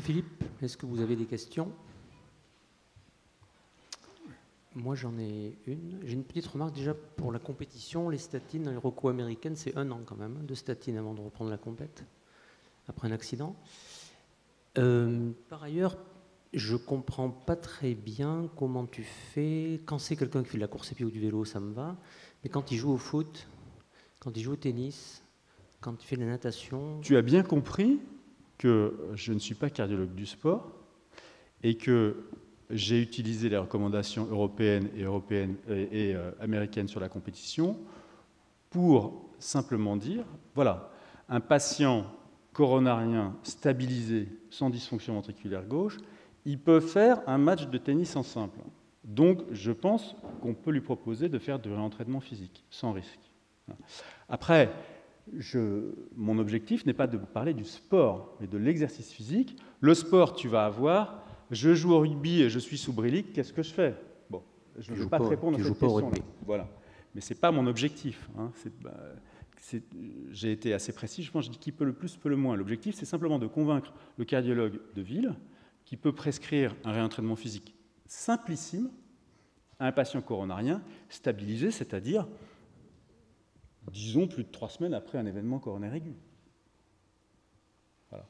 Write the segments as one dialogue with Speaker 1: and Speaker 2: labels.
Speaker 1: Philippe, est-ce que vous avez des questions? Moi, j'en ai une. J'ai une petite remarque déjà pour la compétition. Les statines dans les recos américaines, c'est 1 an quand même, de statines avant de reprendre la compète, après un accident. Par ailleurs, je comprends pas très bien comment tu fais. Quand c'est quelqu'un qui fait de la course à pied ou du vélo, ça me va. Mais quand il joue au foot, quand il joue au tennis, quand il fait de la natation...
Speaker 2: Tu as bien compris que je ne suis pas cardiologue du sport et que j'ai utilisé les recommandations européennes et américaines sur la compétition pour simplement dire, voilà, un patient coronarien stabilisé sans dysfonction ventriculaire gauche, il peut faire un match de tennis en simple. Donc, je pense qu'on peut lui proposer de faire du réentraînement physique, sans risque. Après, mon objectif n'est pas de parler du sport, mais de l'exercice physique. Le sport, tu vas avoir, je joue au rugby et je suis sous Brilic, qu'est-ce que je fais? Bon, je ne vais pas te répondre à cette question-là. Voilà. Mais ce n'est pas mon objectif. Hein. J'ai été assez précis, je pense, je dis qui peut le plus, peut le moins. L'objectif, c'est simplement de convaincre le cardiologue de ville qui peut prescrire un réentraînement physique simplissime à un patient coronarien stabilisé, c'est-à-dire, disons, plus de 3 semaines après un événement coronaire aigu. Voilà.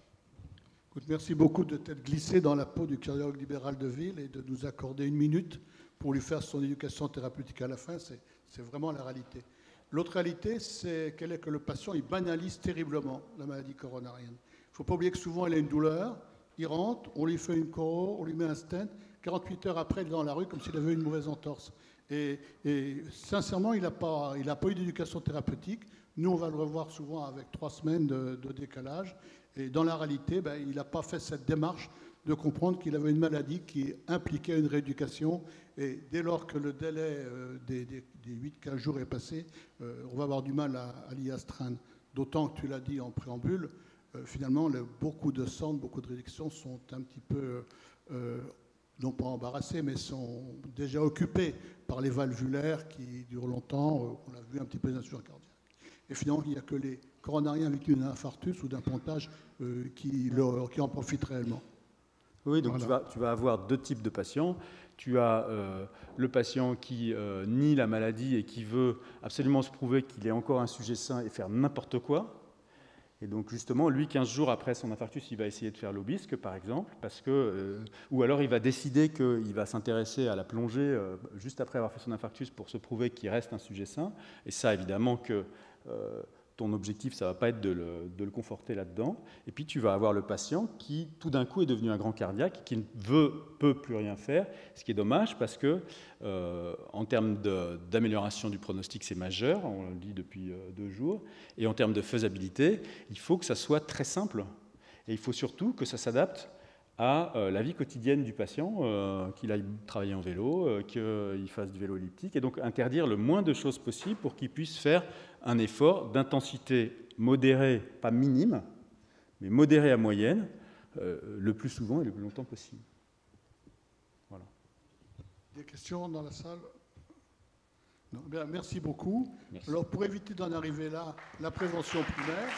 Speaker 3: Écoute, merci beaucoup de t'être glissé dans la peau du cardiologue libéral de ville et de nous accorder 1 minute pour lui faire son éducation thérapeutique à la fin. C'est vraiment la réalité. L'autre réalité, c'est qu'elle est que le patient, il banalise terriblement la maladie coronarienne. Il ne faut pas oublier que souvent, il a une douleur, il rentre, on lui fait une coro, on lui met un stent, 48 heures après, il est dans la rue comme s'il avait une mauvaise entorse. Et sincèrement, il n'a pas eu d'éducation thérapeutique. Nous, on va le revoir souvent avec 3 semaines de décalage. Et dans la réalité, il n'a pas fait cette démarche de comprendre qu'il avait une maladie qui impliquait une rééducation. Et dès lors que le délai des 8-15 jours est passé, on va avoir du mal à l'y astreindre. D'autant que tu l'as dit en préambule, finalement, beaucoup de centres, beaucoup de réductions sont un petit peu, non pas embarrassés, mais sont déjà occupés par les valvulaires qui durent longtemps. On a vu un petit peu les insuffisance cardiaque. Et finalement, il n'y a que les coronariens victimes d'un infarctus ou d'un pontage qui en profitent réellement.
Speaker 2: Oui, donc voilà. tu vas avoir 2 types de patients. Tu as le patient qui nie la maladie et qui veut absolument se prouver qu'il est encore un sujet sain et faire n'importe quoi. Et donc justement, lui, 15 jours après son infarctus, il va essayer de faire l'obisque, par exemple, parce que, ou alors il va décider qu'il va s'intéresser à la plongée juste après avoir fait son infarctus pour se prouver qu'il reste un sujet sain. Et ça, évidemment que ton objectif, ça ne va pas être de le conforter là-dedans. Et puis tu vas avoir le patient qui, tout d'un coup, est devenu un grand cardiaque, qui ne peut plus rien faire, ce qui est dommage parce que, en termes d'amélioration du pronostic, c'est majeur, on le dit depuis 2 jours, et en termes de faisabilité, il faut que ça soit très simple. Et il faut surtout que ça s'adapte à la vie quotidienne du patient, qu'il aille travailler en vélo, qu'il fasse du vélo elliptique, et donc interdire le moins de choses possible pour qu'il puisse faire un effort d'intensité modérée, pas minime, mais modérée à moyenne, le plus souvent et le plus longtemps possible. Voilà.
Speaker 3: Des questions dans la salle? Non. Bien, merci beaucoup.
Speaker 2: Merci.
Speaker 3: Alors, pour éviter d'en arriver là, la prévention primaire...